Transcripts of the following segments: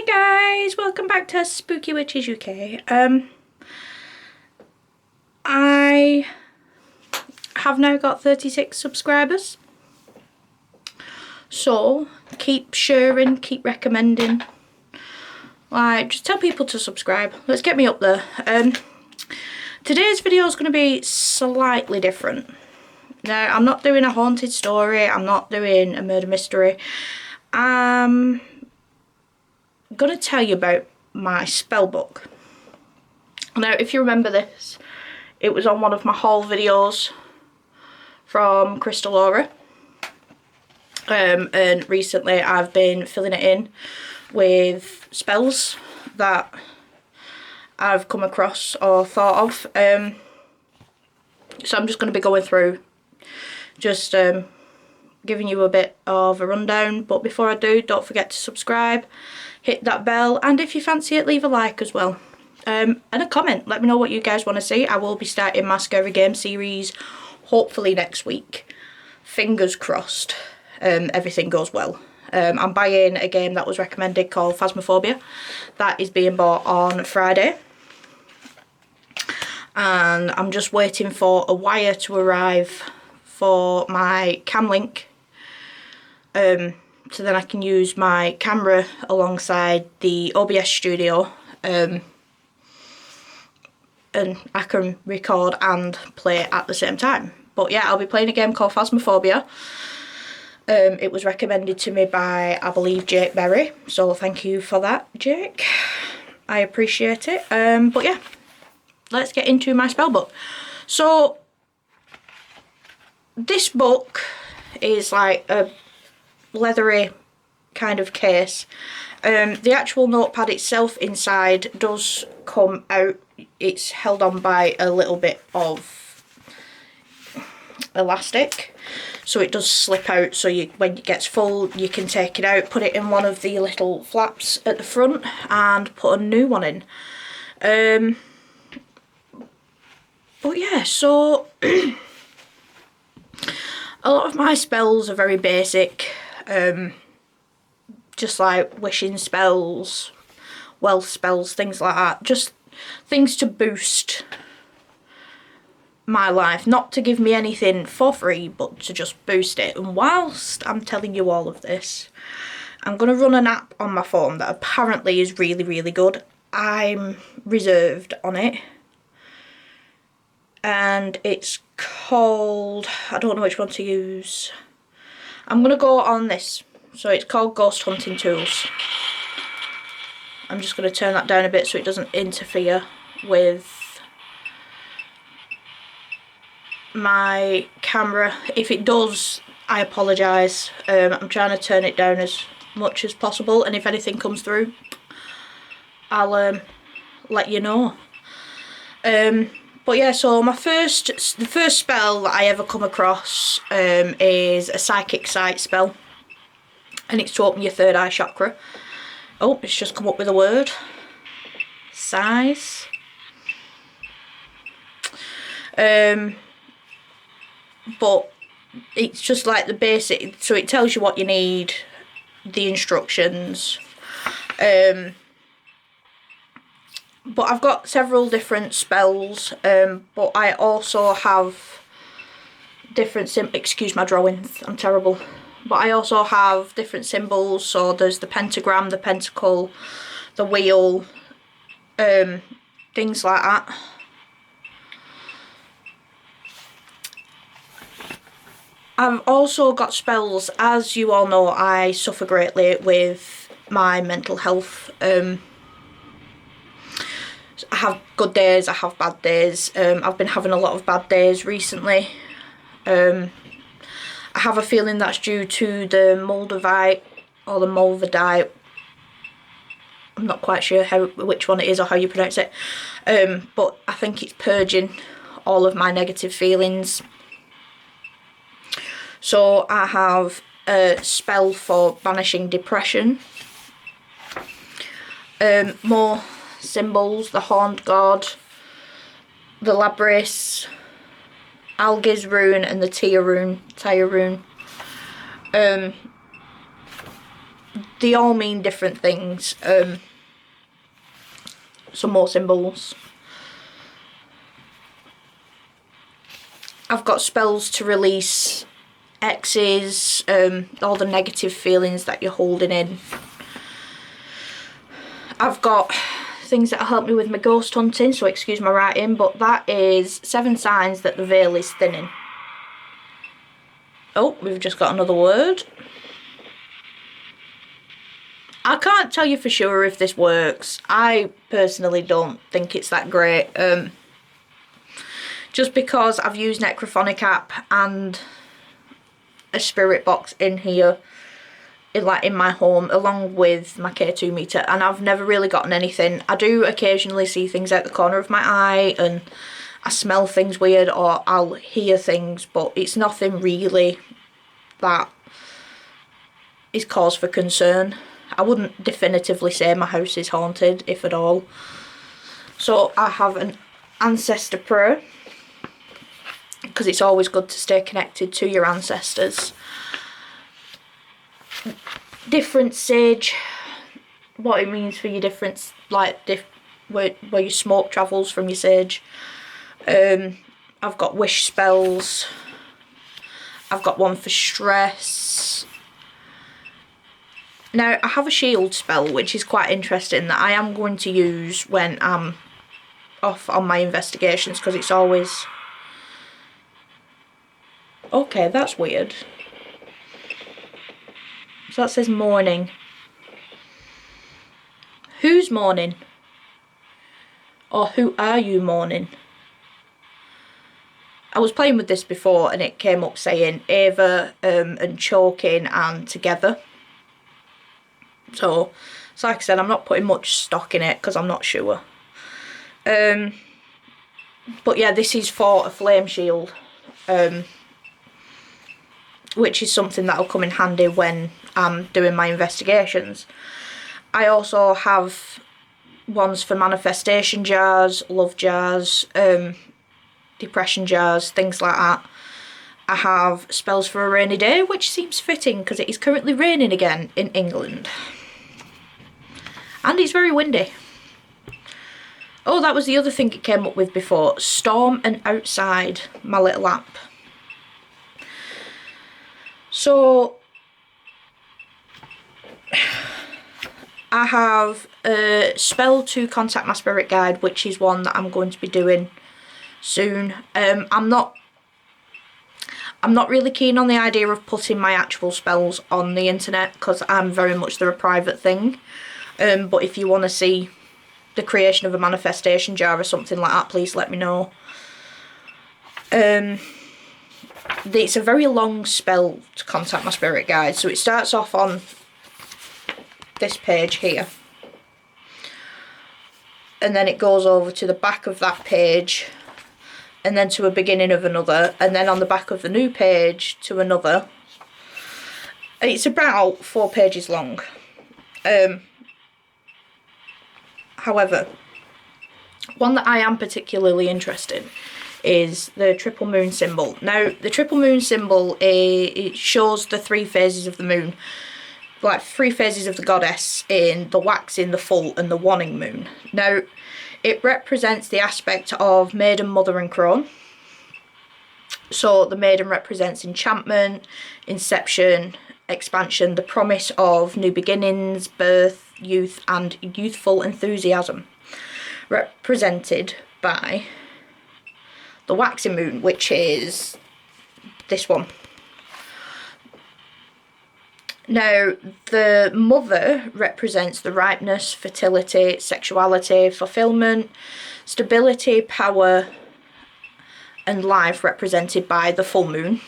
Guys, welcome back to Spooky Witches UK. I have now got 36 subscribers, so keep sharing, keep recommending, like just tell people to subscribe. Let's get me up there. Today's video is going to be slightly different. Now, I'm not doing a haunted story, I'm not doing a murder mystery. I'm going to tell you about my spell book. Now, if you remember this, it was on one of my haul videos from Crystal Aura, and recently I've been filling it in with spells that I've come across or thought of. So I'm just going to be going through, just giving you a bit of a rundown. But before I do, don't forget to subscribe, hit that bell, and if you fancy it, leave a like as well, and a comment. Let me know what you guys want to see. I will be starting my scary game series hopefully next week, fingers crossed. Everything goes well. I'm buying a game that was recommended called Phasmophobia. That is being bought on Friday, and I'm just waiting for a wire to arrive for my cam link, so then I can use my camera alongside the OBS studio, and I can record and play at the same time. But yeah, I'll be playing a game called Phasmophobia. It was recommended to me by, I believe, Jake Berry, so thank you for that, Jake. I appreciate it. But yeah, let's get into my spell book. So this book is like a leathery kind of case. The actual notepad itself inside does come out. It's held on by a little bit of elastic, so it does slip out, so when it gets full you can take it out, put it in one of the little flaps at the front and put a new one in. But yeah, so a lot of my spells are very basic, just like wishing spells, wealth spells, things like that. Just things to boost my life, not to give me anything for free, but to just boost it. And whilst I'm telling you all of this, I'm going to run an app on my phone that apparently is really, really good. I'm reserved on it, and it's called, I don't know which one to use. I'm going to go on this. So it's called Ghost Hunting Tools. I'm just going to turn that down a bit so it doesn't interfere with my camera. If it does, I apologise. I'm trying to turn it down as much as possible, and if anything comes through, I'll let you know. But yeah, so the first spell that I ever come across is a psychic sight spell, and it's to open your third eye chakra. Oh, it's just come up with a word. Size. But it's just like the basic, so it tells you what you need, the instructions. But I've got several different spells, but I also have different excuse my drawings, I'm terrible. But I also have different symbols, so there's the pentagram, the pentacle, the wheel, things like that. I've also got spells. As you all know, I suffer greatly with my mental health. I have good days, I have bad days. I've been having a lot of bad days recently. I have a feeling that's due to the moldavite or the molvidite. I'm not quite sure which one it is or how you pronounce it. But I think it's purging all of my negative feelings. So I have a spell for banishing depression. More symbols: the Horned God, the Labris, Algiz rune, and the Tia rune. they all mean different things. Some more symbols. I've got spells to release X's, all the negative feelings that you're holding in. I've got things that help me with my ghost hunting, so excuse my writing, but that is 7 signs that the veil is thinning. Oh, we've just got another word. I can't tell you for sure if this works. I personally don't think it's that great. Just because I've used Necrophonic app and a spirit box in here, in my home, along with my K2 meter, and I've never really gotten anything. I do occasionally see things out the corner of my eye, and I smell things weird, or I'll hear things, but it's nothing really that is cause for concern. I wouldn't definitively say my house is haunted, if at all. So I have an ancestor prayer, because it's always good to stay connected to your ancestors. Different sage, what it means for your different, like, where your smoke travels from your sage. I've got wish spells. I've got one for stress. Now, I have a shield spell, which is quite interesting, that I am going to use when I'm off on my investigations, because it's always... Okay, that's weird. So that says mourning. Who's mourning? Or who are you mourning? I was playing with this before and it came up saying Ava and choking and together. So like I said, I'm not putting much stock in it because I'm not sure. But yeah, this is for a flame shield. Which is something that'll come in handy when I'm doing my investigations. I also have ones for manifestation jars, love jars, depression jars, things like that. I have spells for a rainy day, which seems fitting because it is currently raining again in England. And it's very windy. Oh, that was the other thing it came up with before. Storm and outside, my little app. So, I have a spell to contact my spirit guide, which is one that I'm going to be doing soon. I'm not really keen on the idea of putting my actual spells on the internet because I'm very much they're a private thing. But if you want to see the creation of a manifestation jar or something like that, please let me know. It's a very long spell to contact my spirit guide, so it starts off on this page here, and then it goes over to the back of that page, and then to a beginning of another, and then on the back of the new page to another, and it's about 4 pages long. However, one that I am particularly interested in is the triple moon symbol. Now, the triple moon symbol, it shows the 3 phases of the moon, like 3 phases of the goddess in the waxing, the full and the waning moon. Now, it represents the aspect of maiden, mother and crone. So the maiden represents enchantment, inception, expansion, the promise of new beginnings, birth, youth and youthful enthusiasm, represented by the waxing moon, which is this one. Now, the mother represents the ripeness, fertility, sexuality, fulfillment, stability, power and life, represented by the full moon,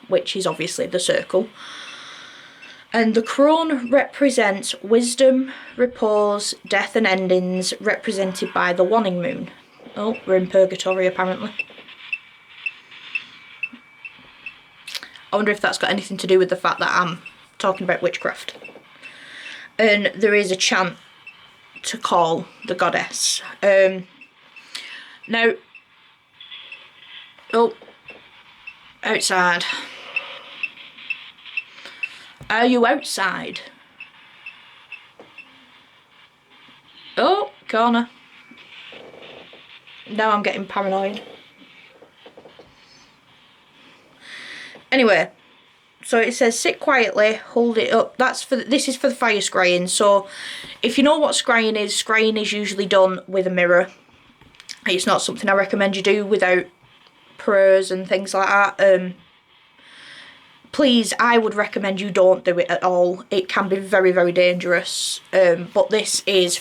which is obviously the circle. And the crone represents wisdom, repose, death and endings, represented by the waning moon. Oh, we're in purgatory apparently. I wonder if that's got anything to do with the fact that I'm talking about witchcraft. And there is a chant to call the goddess. Now, oh, outside. Are you outside? Corner. Now I'm getting paranoid. Anyway, so it says sit quietly, hold it up. This is for the fire scrying. So if you know what scrying is usually done with a mirror. It's not something I recommend you do without prayers and things like that. Please, I would recommend you don't do it at all. It can be very, very dangerous. But this is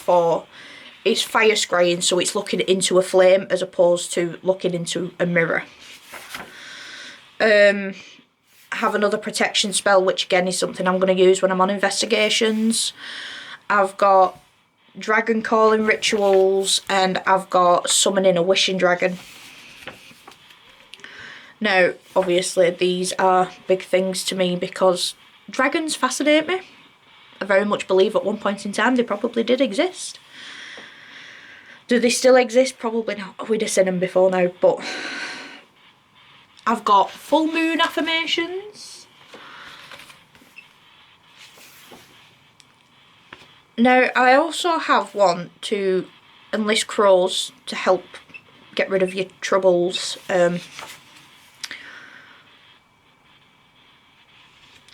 it's fire scrying, so it's looking into a flame as opposed to looking into a mirror. I have another protection spell, which again is something I'm going to use when I'm on investigations. I've got dragon calling rituals, and I've got summoning a wishing dragon. Now, obviously, these are big things to me because dragons fascinate me. I very much believe at one point in time they probably did exist. Do they still exist? Probably not. We'd have seen them before now, but I've got full moon affirmations. Now, I also have one to enlist crows to help get rid of your troubles. And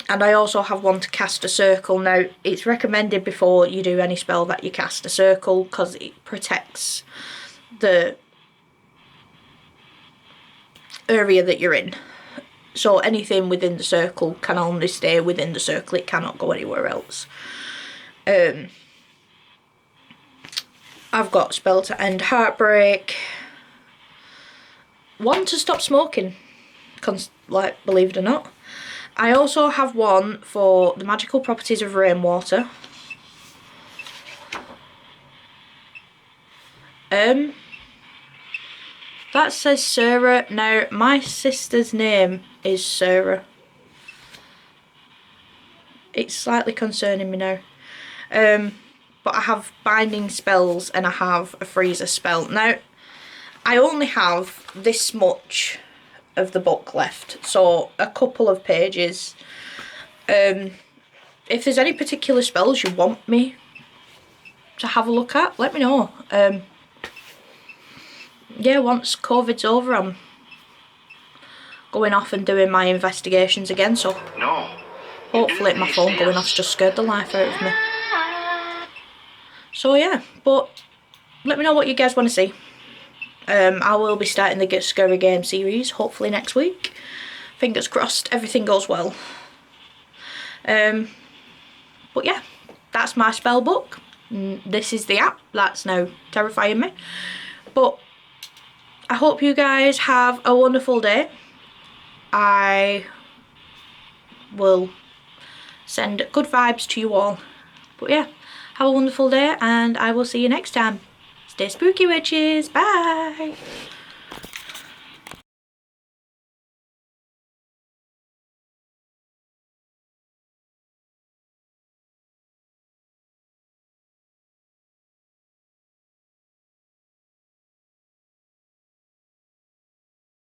I also have one to cast a circle. Now, it's recommended before you do any spell that you cast a circle because it protects the area that you're in. So anything within the circle can only stay within the circle. It cannot go anywhere else. I've got spell to end heartbreak. One to stop smoking. Like, believe it or not. I also have one for the magical properties of rainwater. That says Sarah. Now, my sister's name is Sarah. It's slightly concerning me now. But I have binding spells and I have a freezer spell. Now, I only have this much of the book left, so a couple of pages. If there's any particular spells you want me to have a look at, let me know. Yeah, once COVID's over, I'm going off and doing my investigations again, so hopefully my phone going off's just scared the life out of me. So yeah, but let me know what you guys want to see. I will be starting the Scary Game series hopefully next week. Fingers crossed everything goes well. But yeah, that's my spell book. This is the app that's now terrifying me. But I hope you guys have a wonderful day. I will send good vibes to you all. But yeah, have a wonderful day and I will see you next time. Stay spooky, witches. Bye.